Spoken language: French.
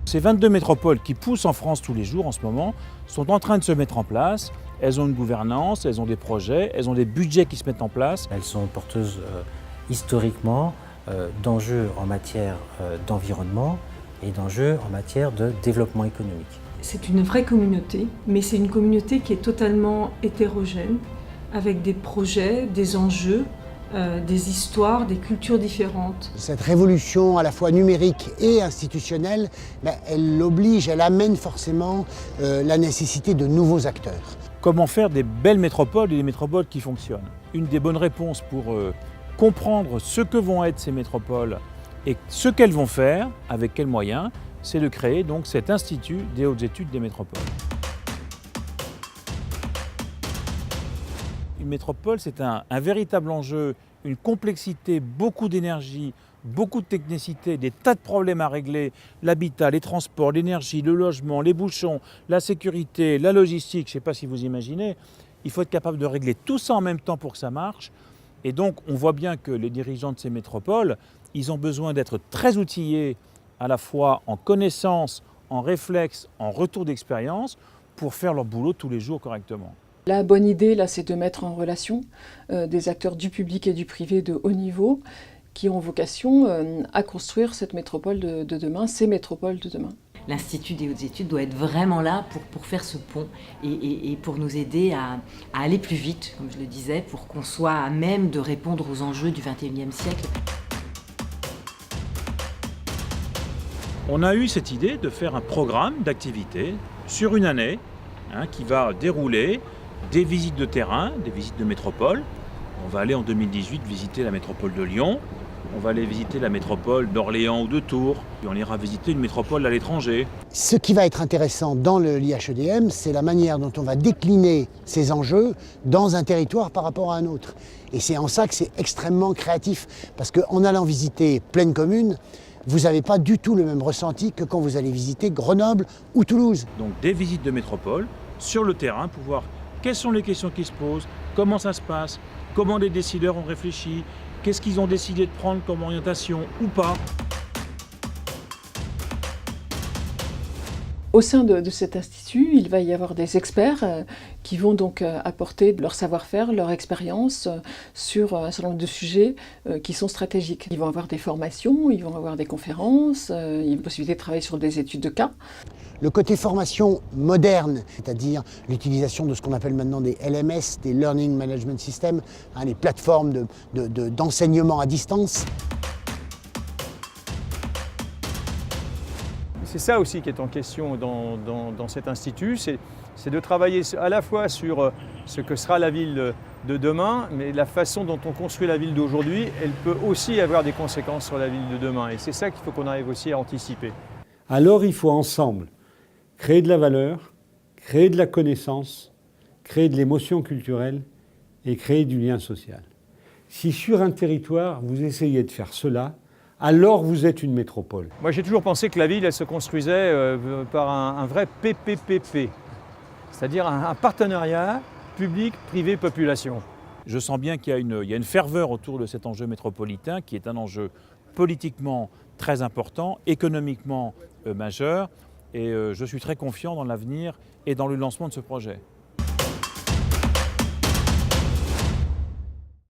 Ces 22 métropoles qui poussent en France tous les jours en ce moment sont en train de se mettre en place. Elles ont une gouvernance, elles ont des projets, elles ont des budgets qui se mettent en place. Elles sont porteuses historiquement d'enjeux en matière d'environnement et d'enjeux en matière de développement économique. C'est une vraie communauté, mais c'est une communauté qui est totalement hétérogène, avec des projets, des enjeux, des histoires, des cultures différentes. Cette révolution à la fois numérique et institutionnelle, elle oblige, elle amène forcément la nécessité de nouveaux acteurs. Comment faire des belles métropoles et des métropoles qui fonctionnent? Une des bonnes réponses pour comprendre ce que vont être ces métropoles et ce qu'elles vont faire, avec quels moyens, c'est de créer donc cet Institut des hautes études des métropoles. Une métropole, c'est un véritable enjeu, une complexité, beaucoup d'énergie, beaucoup de technicité, des tas de problèmes à régler, l'habitat, les transports, l'énergie, le logement, les bouchons, la sécurité, la logistique, je ne sais pas si vous imaginez, il faut être capable de régler tout ça en même temps pour que ça marche. Et donc on voit bien que les dirigeants de ces métropoles, ils ont besoin d'être très outillés à la fois en connaissances, en réflexes, en retour d'expérience pour faire leur boulot tous les jours correctement. La bonne idée, là, c'est de mettre en relation des acteurs du public et du privé de haut niveau qui ont vocation à construire cette métropole de demain, ces métropoles de demain. L'Institut des hautes études doit être vraiment là pour faire ce pont et pour nous aider à aller plus vite, comme je le disais, pour qu'on soit à même de répondre aux enjeux du XXIe siècle. On a eu cette idée de faire un programme d'activité sur une année qui va dérouler des visites de terrain, des visites de métropole. On va aller en 2018 visiter la métropole de Lyon, on va aller visiter la métropole d'Orléans ou de Tours, puis on ira visiter une métropole à l'étranger. Ce qui va être intéressant dans l'IHEDM, c'est la manière dont on va décliner ces enjeux dans un territoire par rapport à un autre. Et c'est en ça que c'est extrêmement créatif, parce qu'en allant visiter pleine commune, vous n'avez pas du tout le même ressenti que quand vous allez visiter Grenoble ou Toulouse. Donc des visites de métropole sur le terrain pour voir quelles sont les questions qui se posent, comment ça se passe, comment les décideurs ont réfléchi, qu'est-ce qu'ils ont décidé de prendre comme orientation ou pas. Au sein de cet institut, il va y avoir des experts qui vont donc apporter leur savoir-faire, leur expérience sur un certain nombre de sujets qui sont stratégiques. Ils vont avoir des formations, ils vont avoir des conférences, il y a une possibilité de travailler sur des études de cas. Le côté formation moderne, c'est-à-dire l'utilisation de ce qu'on appelle maintenant des LMS, des Learning Management Systems, les plateformes d'enseignement à distance. C'est ça aussi qui est en question dans cet institut, c'est de travailler à la fois sur ce que sera la ville de demain, mais la façon dont on construit la ville d'aujourd'hui, elle peut aussi avoir des conséquences sur la ville de demain. Et c'est ça qu'il faut qu'on arrive aussi à anticiper. Alors il faut ensemble créer de la valeur, créer de la connaissance, créer de l'émotion culturelle et créer du lien social. Si sur un territoire, vous essayez de faire cela, alors vous êtes une métropole. Moi j'ai toujours pensé que la ville elle se construisait par un vrai PPPP, c'est-à-dire un partenariat public-privé-population. Je sens bien qu'il y a une ferveur autour de cet enjeu métropolitain qui est un enjeu politiquement très important, économiquement majeur, et je suis très confiant dans l'avenir et dans le lancement de ce projet.